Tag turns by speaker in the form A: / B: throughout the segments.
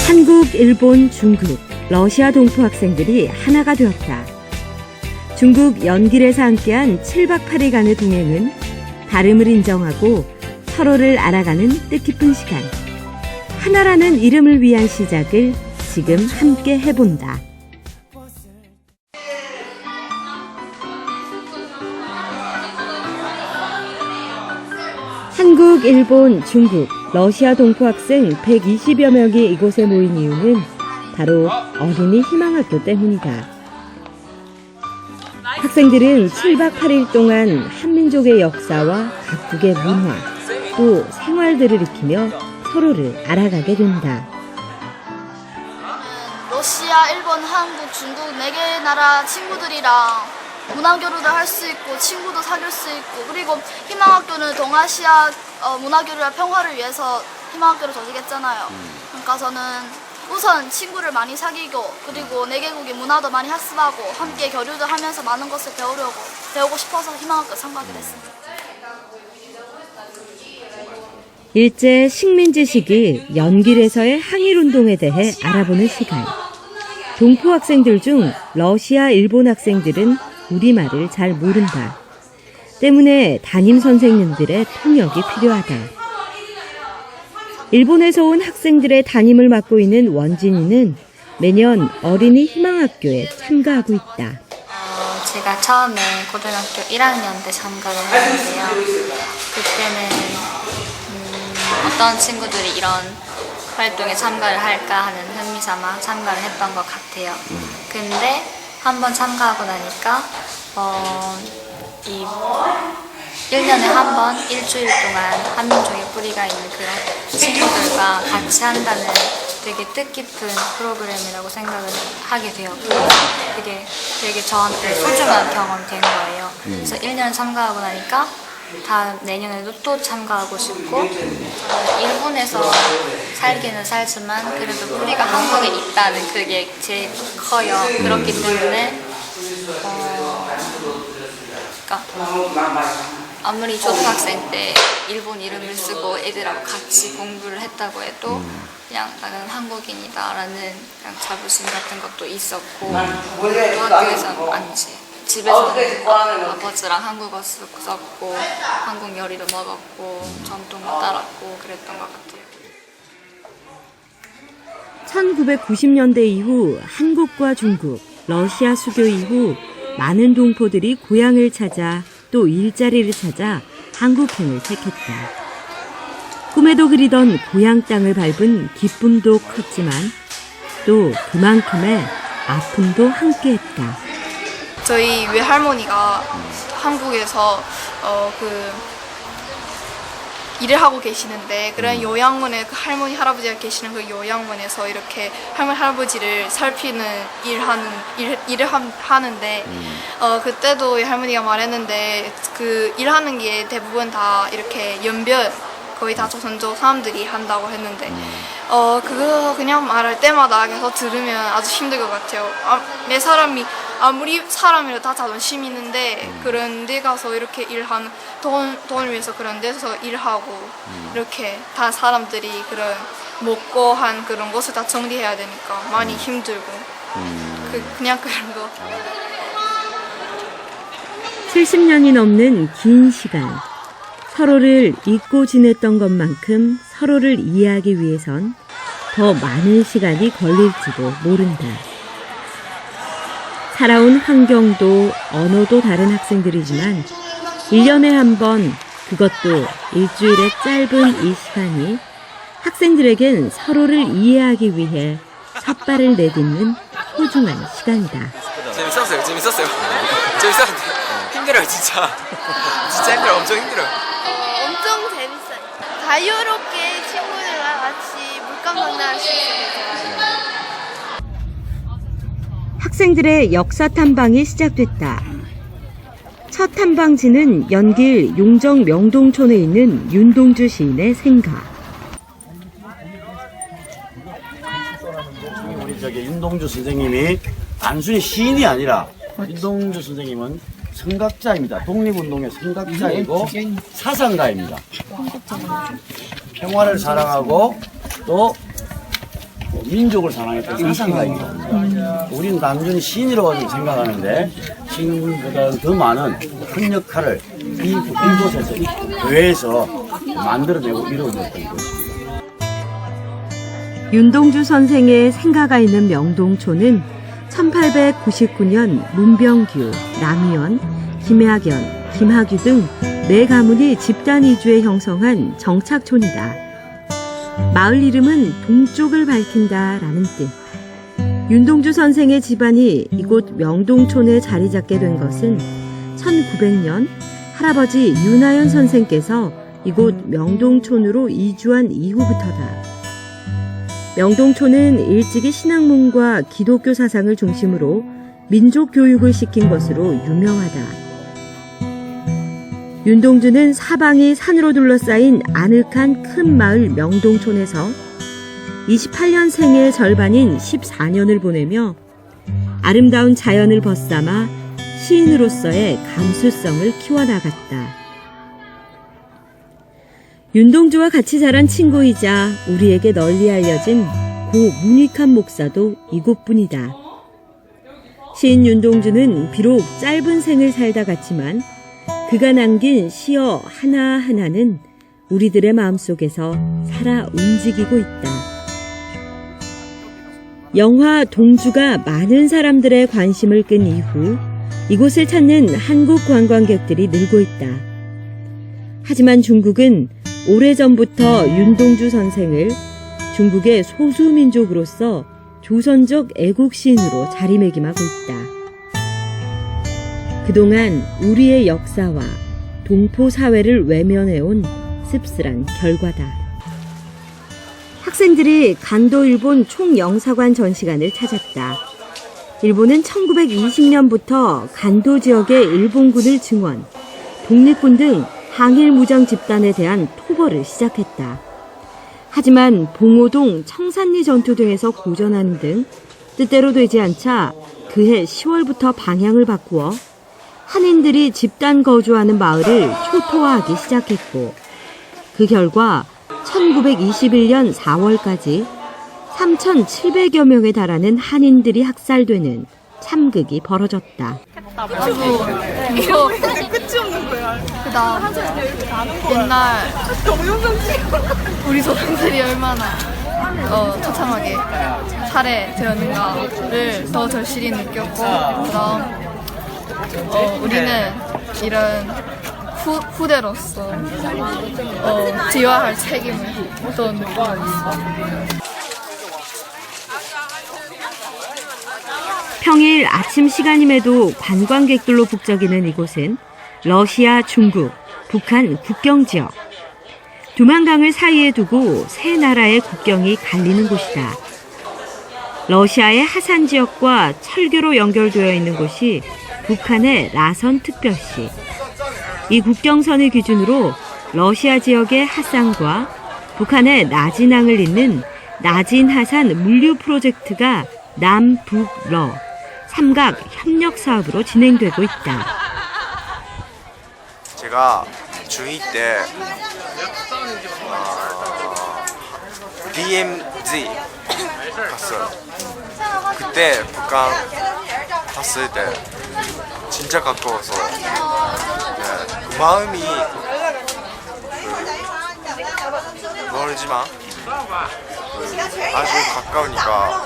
A: 한국, 일본, 중국, 러시아 동포 학생들이 하나가 되었다. 중국 연길에서 함께한 7박 8일간의 동행은 다름을 인정하고 서로를 알아가는 뜻깊은 시간. 하나라는 이름을 위한 시작을 지금 함께 해본다. 한국, 일본, 중국, 러시아 동포 학생 120여 명이 이곳에 모인 이유는 바로 어린이 희망학교 때문이다. 학생들은 7박 8일 동안 한민족의 역사와 각국의 문화, 또 생활들을 익히며 서로를 알아가게 된다.
B: 러시아, 일본, 한국, 중국 4개 나라 친구들이랑 문화교류도 할 수 있고 친구도 사귈 수 있고, 그리고 희망학교는 동아시아 문화교류와 평화를 위해서 희망학교를 조직했잖아요. 그러니까 저는 우선 친구를 많이 사귀고, 그리고 4개국의 문화도 많이 학습하고 함께 교류도 하면서 많은 것을 배우고 싶어서 희망학교 참가하게 됐습니다.
A: 일제 식민지 시기 연길에서의 항일운동에 대해 알아보는 시간. 동포 학생들 중 러시아, 일본 학생들은 우리말을 잘 모른다. 때문에 담임 선생님들의 통역이 필요하다. 일본에서 온 학생들의 담임을 맡고 있는 원진이는 매년 어린이 희망학교에 참가하고 있다.
C: 제가 처음에 고등학교 1학년 때 참가를 했는데요. 그때는 어떤 친구들이 이런 활동에 참가를 할까 하는 흥미삼아 참가를 했던 것 같아요. 근데 한번 참가하고 나니까 이 1년에 한 번 일주일 동안 한민족의 뿌리가 있는 그런 친구들과 같이 한다는 되게 뜻깊은 프로그램이라고 생각을 하게 되었고, 그게 되게 저한테 소중한 경험이 된 거예요. 그래서 1년 참가하고 나니까 다음 내년에도 또 참가하고 싶고, 저는 일본에서 살기는 살지만 그래도 뿌리가 한국에 있다는 그게 제일 커요. 그렇기 때문에 그러니까 아무리 초등학생 때 일본 이름을 쓰고 애들하고 같이 공부를 했다고 해도 그냥 나는 한국인이다라는 그냥 자부심 같은 것도 있었고, 또 학교에서는 아니지. 집에서는 아버지랑 한국어 썼고 한국 요리도 먹었고 전통도 따랐고 그랬던 것 같아요.
A: 1990년대 이후 한국과 중국, 러시아 수교 이후 많은 동포들이 고향을 찾아 또 일자리를 찾아 한국행을 택했다. 꿈에도 그리던 고향 땅을 밟은 기쁨도 컸지만 또 그만큼의 아픔도 함께했다.
B: 저희 외할머니가 한국에서 일을 하고 계시는데, 그런 요양원에 그 할머니 할아버지가 계시는 그 요양원에서 이렇게 할머니 할아버지를 살피는 일을 하는데 그때도 할머니가 말했는데 그 일하는 게 대부분 다 이렇게 연변 거의 다 조선족 사람들이 한다고 했는데 그거 그냥 말할 때마다 계속 들으면 아주 힘들 것 같아요. 매 사람이 아무리 사람이라도 다 자존심 있는데 그런 데 가서 이렇게 일하는 돈을 위해서 그런 데서 일하고 이렇게 다 사람들이 그런 먹고 한 그런 것을 다 정리해야 되니까 많이 힘들고 그냥 그런 거.
A: 70년이 넘는 긴 시간. 서로를 잊고 지냈던 것만큼 서로를 이해하기 위해선 더 많은 시간이 걸릴지도 모른다. 살아온 환경도 언어도 다른 학생들이지만 1년에 한 번, 그것도 일주일의 짧은 이 시간이 학생들에겐 서로를 이해하기 위해 삿발을 내딛는 소중한 시간이다.
D: 재밌었어요. 재밌었는데 힘들어요, 진짜. 진짜 힘들어요. 엄청 힘들어요.
B: 엄청 재밌어요. 자유롭게 친구들과 같이 물감 만날 수 있어요.
A: 학생들의 역사 탐방이 시작됐다. 첫 탐방지는 연길 용정 명동촌에 있는 윤동주 시인의 생가.
E: 우리 윤동주 선생님이 단순히 시인이 아니라 윤동주 선생님은 선각자입니다. 독립운동의 선각자이고 사상가입니다. 평화를 사랑하고 또 민족을 사랑했던 사상가입니다. 우리는 단순히 시인이라고 생각하는데 시인보다는 더 많은 큰 역할을 이곳에서 이 교회에서 만들어내고 이루어졌던 것입니다.
A: 윤동주 선생의 생가가 있는 명동초는 1899년 문병규, 남희연, 김학연, 김학유 등 4가문이 집단 이주해 형성한 정착촌이다. 마을 이름은 동쪽을 밝힌다라는 뜻. 윤동주 선생의 집안이 이곳 명동촌에 자리 잡게 된 것은 1900년 할아버지 윤하연 선생께서 이곳 명동촌으로 이주한 이후부터다. 명동촌은 일찍이 신학문과 기독교 사상을 중심으로 민족 교육을 시킨 것으로 유명하다. 윤동주는 사방이 산으로 둘러싸인 아늑한 큰 마을 명동촌에서 28년생의 절반인 14년을 보내며 아름다운 자연을 벗삼아 시인으로서의 감수성을 키워나갔다. 윤동주와 같이 자란 친구이자 우리에게 널리 알려진 고 문익환 목사도 이곳뿐이다. 시인 윤동주는 비록 짧은 생을 살다 갔지만 그가 남긴 시어 하나하나는 우리들의 마음속에서 살아 움직이고 있다. 영화 동주가 많은 사람들의 관심을 끈 이후 이곳을 찾는 한국 관광객들이 늘고 있다. 하지만 중국은 오래전부터 윤동주 선생을 중국의 소수민족으로서 조선적 애국시인으로 자리매김하고 있다. 그동안 우리의 역사와 동포 사회를 외면해온 씁쓸한 결과다. 학생들이 간도 일본 총영사관 전시관을 찾았다. 일본은 1920년부터 간도 지역의 일본군을 증원, 독립군 등 항일 무장 집단에 대한 토벌을 시작했다. 하지만 봉오동 청산리 전투 등에서 고전하는 등 뜻대로 되지 않자 그해 10월부터 방향을 바꾸어 한인들이 집단 거주하는 마을을 초토화하기 시작했고 그 결과 1921년 4월까지 3,700여 명에 달하는 한인들이 학살되는 참극이 벌어졌다.
B: 나도 이거 끝이 없는 거야. 그다음 옛날 우리 조상들이 얼마나 처참하게 살해되었는가를 더 절실히 느꼈고, 그다음 우리는 이런 후대로서 지화할 책임을 또 느끼고 있어.
A: 평일 아침 시간임에도 관광객들로 북적이는 이곳은 러시아, 중국, 북한 국경 지역. 두만강을 사이에 두고 세 나라의 국경이 갈리는 곳이다. 러시아의 하산 지역과 철교로 연결되어 있는 곳이 북한의 라선 특별시. 이 국경선을 기준으로 러시아 지역의 하산과 북한의 나진항을 잇는 나진하산 물류 프로젝트가 남북러 삼각 협력 사업으로 진행되고 있다.
F: 제가 중2 때 DMZ 갔어요. 그때 북한 갔을 때 진짜 가까워서 그 마음이 멀지만 아주 가까우니까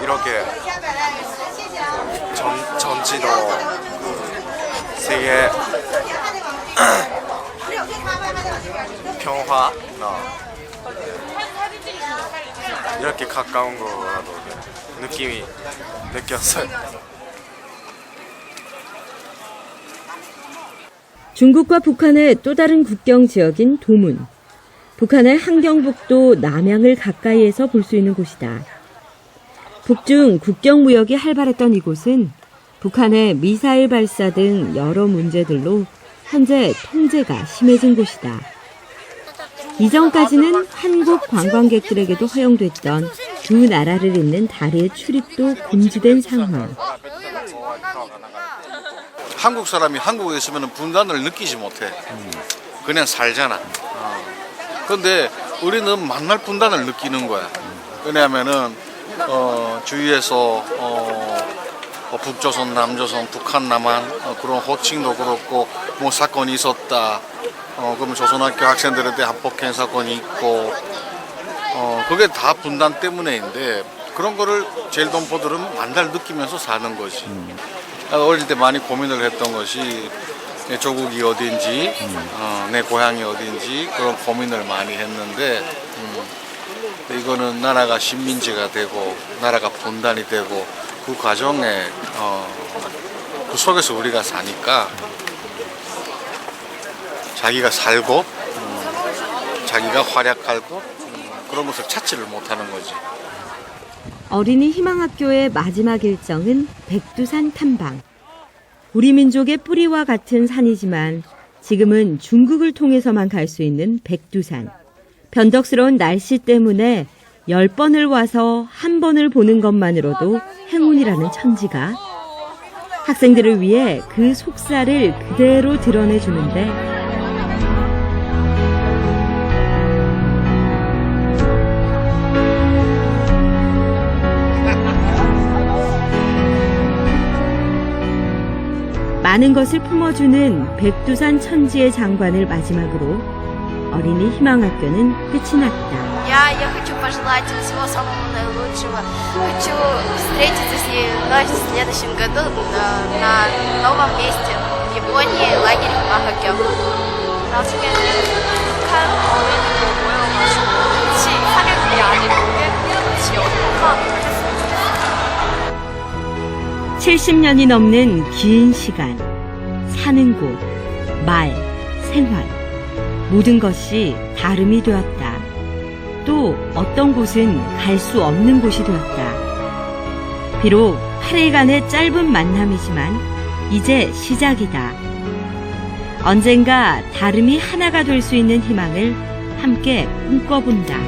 F: 이렇게 전지도 세계 평화나 이렇게 가까운 거라도 느낌이 느꼈어요.
A: 중국과 북한의 또 다른 국경 지역인 도문. 북한의 함경북도 남양을 가까이에서 볼 수 있는 곳이다. 북중 국경 무역이 활발했던 이곳은 북한의 미사일 발사 등 여러 문제들로 현재 통제가 심해진 곳이다. 이전까지는 한국 관광객들에게도 허용됐던 두 나라를 잇는 다리의 출입도 금지된 상황.
G: 한국 사람이 한국에 있으면 분단을 느끼지 못해. 그냥 살잖아. 근데 우리는 만날 분단을 느끼는 거야. 왜냐하면은 주위에서 북조선, 남조선, 북한, 남한 그런 호칭도 그렇고 뭐 사건이 있었다. 그러면 조선학교 학생들한테 한폭행 사건이 있고 그게 다 분단 때문에인데 그런 거를 제일동포들은 만날 느끼면서 사는 거지. 어릴 때 많이 고민을 했던 것이 내 조국이 어딘지, 내 고향이 어딘지 그런 고민을 많이 했는데 이거는 나라가 식민지가 되고 나라가 분단이 되고 그 과정에 그 속에서 우리가 사니까 자기가 살고 자기가 활약하고 그런 것을 찾지를 못하는 거지.
A: 어린이 희망학교의 마지막 일정은 백두산 탐방. 우리 민족의 뿌리와 같은 산이지만 지금은 중국을 통해서만 갈 수 있는 백두산. 변덕스러운 날씨 때문에 10번을 와서 한 번을 보는 것만으로도 행운이라는 천지가 학생들을 위해 그 속살을 그대로 드러내주는데 많은 것을 품어주는 백두산 천지의 장관을 마지막으로 어린이 희망학교는 끝이 났다.
H: Я хочу пожелать им всего самого наилучшего. Хочу встретиться с ней вновь в следующем году на новом месте в Японии, лагерь Махакё. 나중에 북한 어린이들 모여가지고 같이 사격이 아니고 같이 연극하기를 했으면 좋겠어요.
A: 70년이 넘는 긴 시간, 사는 곳, 말, 생활, 모든 것이 다름이 되었다. 또 어떤 곳은 갈 수 없는 곳이 되었다. 비록 8일간의 짧은 만남이지만 이제 시작이다. 언젠가 다름이 하나가 될 수 있는 희망을 함께 꿈꿔본다.